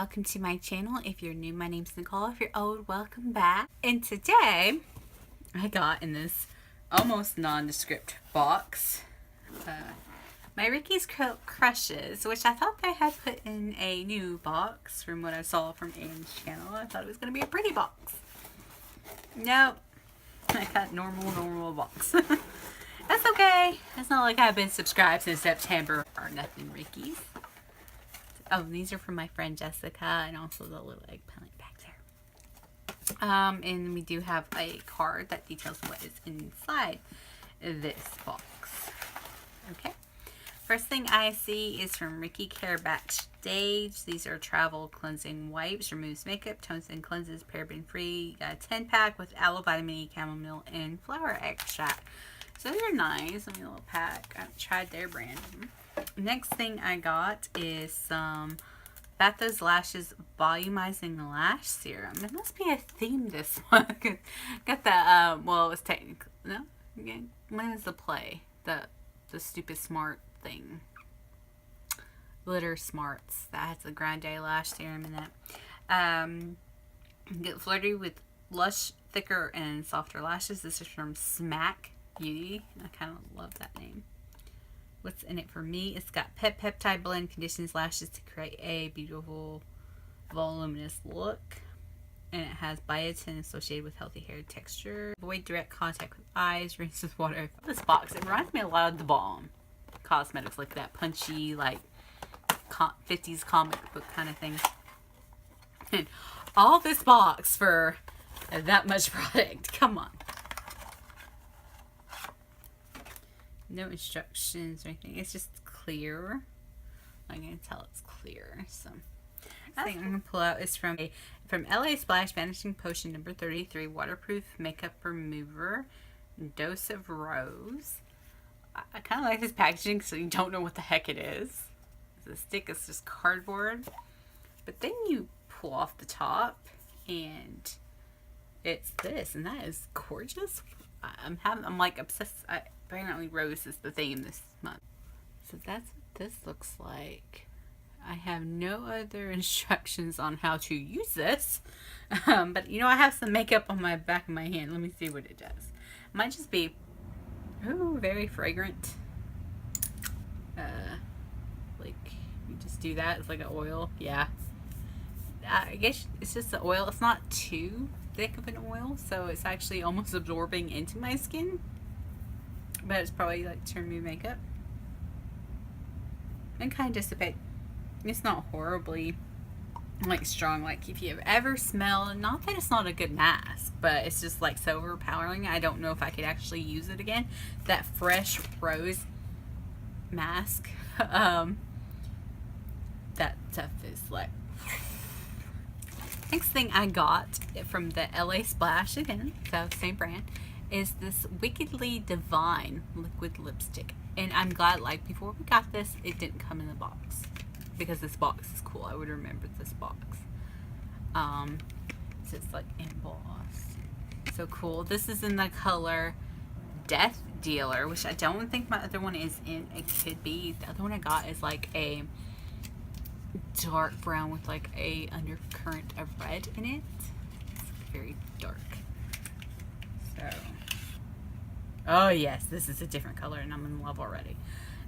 welcome to my channel. If you're new, my name's Nicole. If you're old, welcome back. And today, I got in this almost nondescript box my Ricky's Crushes, which I thought they had put in a new box from what I saw from Anne's channel. I thought it was going to be a pretty box. Nope. I got normal box. That's okay. It's not like I've been subscribed since September or nothing Ricky's. Oh, these are from my friend Jessica, and also the little egg plant back there. And we do have a card that details what is inside this box. Okay. First thing I see is from Ricky Care Backstage. These are travel cleansing wipes, removes makeup, tones and cleanses, paraben free. Got a 10-pack with aloe, vitamin E, chamomile, and flower extract. So they're nice. I mean, a little pack. I've tried their brand. Next thing I got is some Bathos Lashes Volumizing Lash Serum. There must be a theme this one. Got the, well, it was technically, no? When is the play? The Stupid Smart thing. Glitter Smarts. That has a Grande Lash Serum in it. Get flirty with lush, thicker, and softer lashes. This is from Smack Beauty. I kind of love that name. What's in it for me? It's got peptide blend, conditions lashes to create a beautiful voluminous look. And it has biotin associated with healthy hair texture. Avoid direct contact with eyes. Rinse with water. This box, it reminds me a lot of The Balm Cosmetics, like that punchy, like 50s comic book kind of thing. And all this box for that much product. Come on. No instructions or anything. It's just clear. I can tell it's clear. So, the thing I'm gonna pull out is from LA Splash Vanishing Potion number 33 waterproof makeup remover, Dose of Rose. I kind of like this packaging, so you don't know what the heck it is. The stick is just cardboard, but then you pull off the top, and it's this, and that is gorgeous. I'm like obsessed. Apparently Rose is the theme this month. So that's what this looks like. I have no other instructions on how to use this. But you know, I have some makeup on my back of my hand. Let me see what it does. It might just be, ooh, very fragrant. Like you just do that. It's like an oil. Yeah. I guess it's just the oil. It's not too thick of an oil, so it's actually almost absorbing into my skin. But it's probably like to remove makeup and kind of dissipate. It's not horribly like strong. Like if you've ever smelled, not that it's not a good mask, but it's just like so overpowering. I don't know if I could actually use it again. That Fresh Rose mask, that stuff is like. Next thing I got from the LA Splash, again, so same brand, is this Wickedly Divine liquid lipstick. And I'm glad, like, before we got this, it didn't come in the box. Because this box is cool. I would remember this box. So it's, like, embossed. So cool. This is in the color Death Dealer, which I don't think my other one is in. It could be. The other one I got is, like, a dark brown with, like, a undercurrent of red in it. It's very dark. So... oh yes, this is a different color and I'm in love already.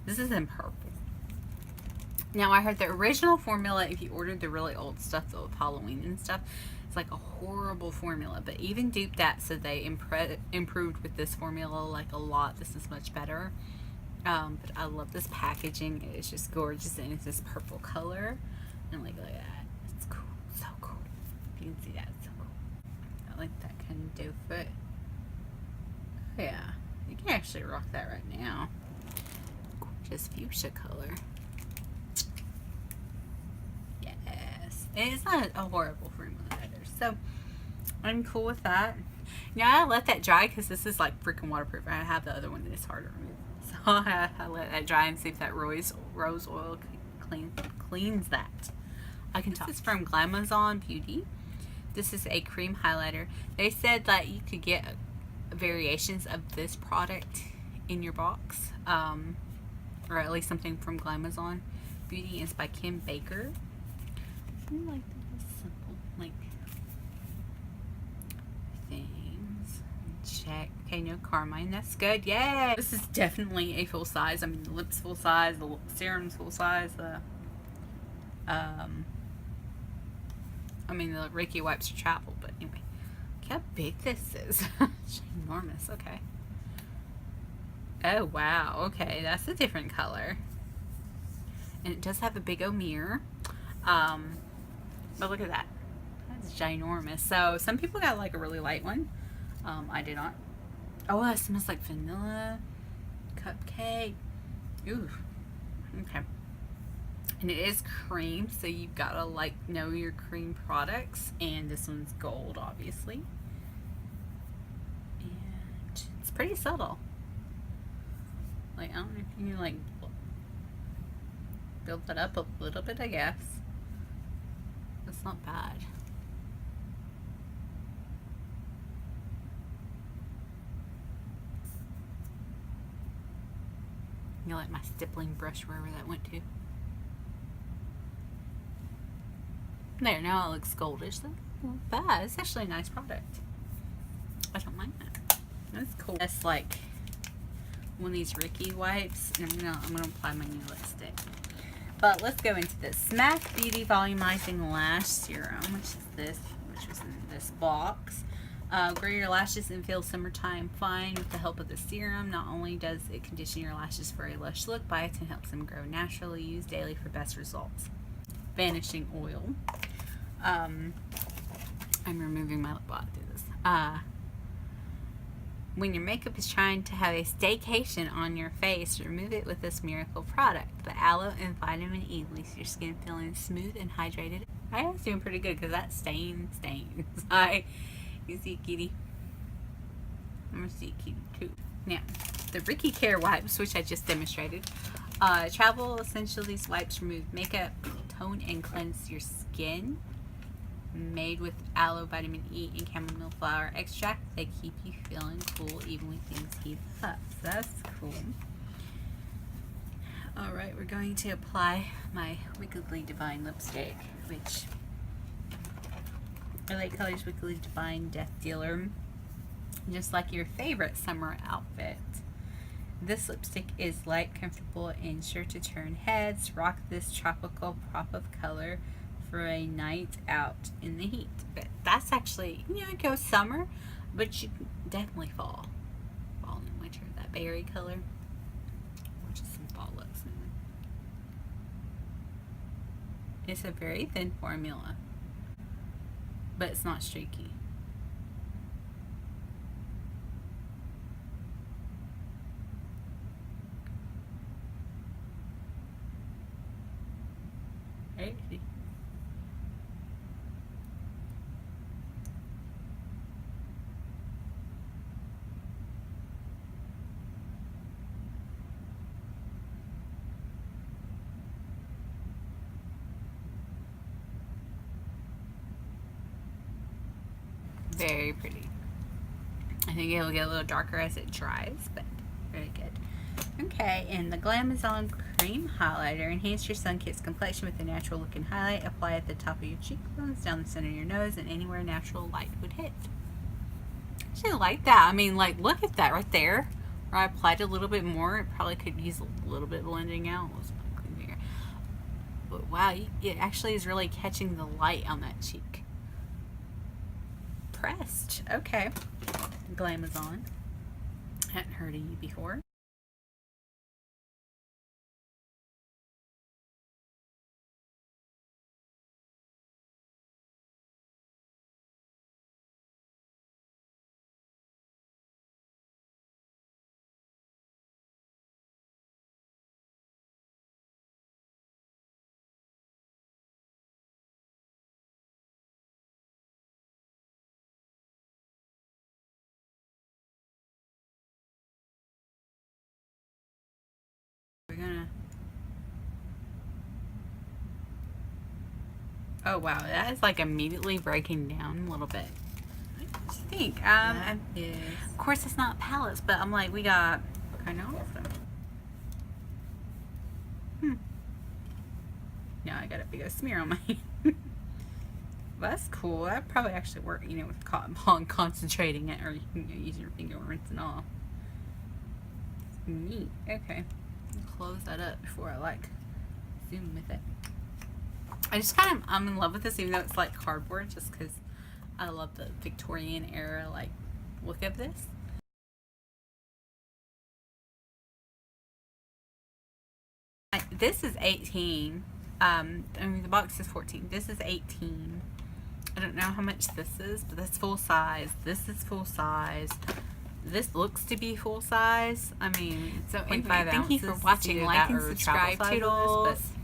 This is in purple. Now I heard the original formula, if you ordered the really old stuff though, with Halloween and stuff, it's like a horrible formula. But even duped that, so they improved with this formula like a lot. This is much better. But I love this packaging. It's just gorgeous, and it's this purple color. And like, look at that. It's cool. So cool. You can see that. It's so cool. I like that kind of doe foot. Oh, yeah. You can actually rock that right now. Gorgeous fuchsia color. Yes. And it's not a horrible formula either. So, I'm cool with that. Now, I let that dry because this is like freaking waterproof. I have the other one that is hard to remove. So, I let that dry and see if that rose oil cleans that. I can talk. This is from Glamazon Beauty. This is a cream highlighter. They said that you could get variations of this product in your box, or at least something from Glamazon Beauty. It's by Kim Baker. I like the simple, like, things. Check. Okay, no carmine. That's good. Yay! This is definitely a full size. I mean, the lip's full size, the serum's full size, the Ricky wipes are travel, but anyway. Look how big this is. It's enormous. Okay. Oh, wow. Okay, that's a different color. And it does have a big old mirror. But look at that. That's ginormous. So, some people got like a really light one. I did not. Oh, that smells like vanilla cupcake. Ooh. Okay. And it is cream, so you've got to like know your cream products. And this one's gold, obviously. And it's pretty subtle. Like, I don't know if you can like build that up a little bit, I guess. It's not bad. You like my stippling brush wherever that went to. There, now it looks goldish. That's not bad. It's actually a nice product. I don't mind that. That's cool. That's like one of these Ricky wipes, and I'm gonna apply my new lipstick. But let's go into this Smack Beauty Volumizing Lash Serum, which was in this box. Grow your lashes and feel summertime fine with the help of the serum. Not only does it condition your lashes for a lush look, biotin helps them grow naturally. Use daily for best results. Vanishing oil. I'm removing my lip while I do this. When your makeup is trying to have a staycation on your face, remove it with this miracle product. The aloe and vitamin E leaves your skin feeling smooth and hydrated. I was doing pretty good because that stains. You see kitty? I'm gonna see kitty too. Now, the Ricky Care wipes, which I just demonstrated. Travel essential. These wipes remove makeup, tone, and cleanse your skin. Made with aloe, vitamin E, and chamomile flower extract. They keep you feeling cool even when things heat up. So that's cool. Alright, we're going to apply my Wickedly Divine lipstick, which LA Colors Wickedly Divine Death Dealer. Just like your favorite summer outfit. This lipstick is light, comfortable, and sure to turn heads. Rock this tropical pop of color for a night out in the heat. But that's actually, it goes summer, but you can definitely fall and winter. That berry color, or just some fall looks. It's a very thin formula, but it's not streaky. Right? Very pretty. I think it'll get a little darker as it dries, but very good. Okay, and the Glamazon Cream Highlighter. Enhance your sun-kissed complexion with a natural looking highlight. Apply at the top of your cheekbones, down the center of your nose, and anywhere natural light would hit. I actually like that. I mean, like, look at that right there. Where I applied a little bit more. It probably could use a little bit blending out. But wow, it actually is really catching the light on that cheek. Pressed. Okay. Glamazon. Hadn't heard of you before. We're gonna. Oh wow, that is like immediately breaking down a little bit. What do you think? Of course, it's not palettes, but I'm like, we got kind of all of them. Now I got a big old smear on my hand. That's cool. That probably actually work, you know, with cotton ball and concentrating it, or you can use your finger and rinse it off. Neat. Okay. Close that up before I like zoom with it. I just kind of, I'm in love with this, even though it's like cardboard, just because I love the Victorian era like look of this. This is 18. I mean, the box is 14. This is 18. I don't know how much this is, but that's full size. This is full size. This looks to be full size. I mean, So 0.5 thank you for ounces. watching. Either Like that and or subscribe, travel size of this, Toodles. but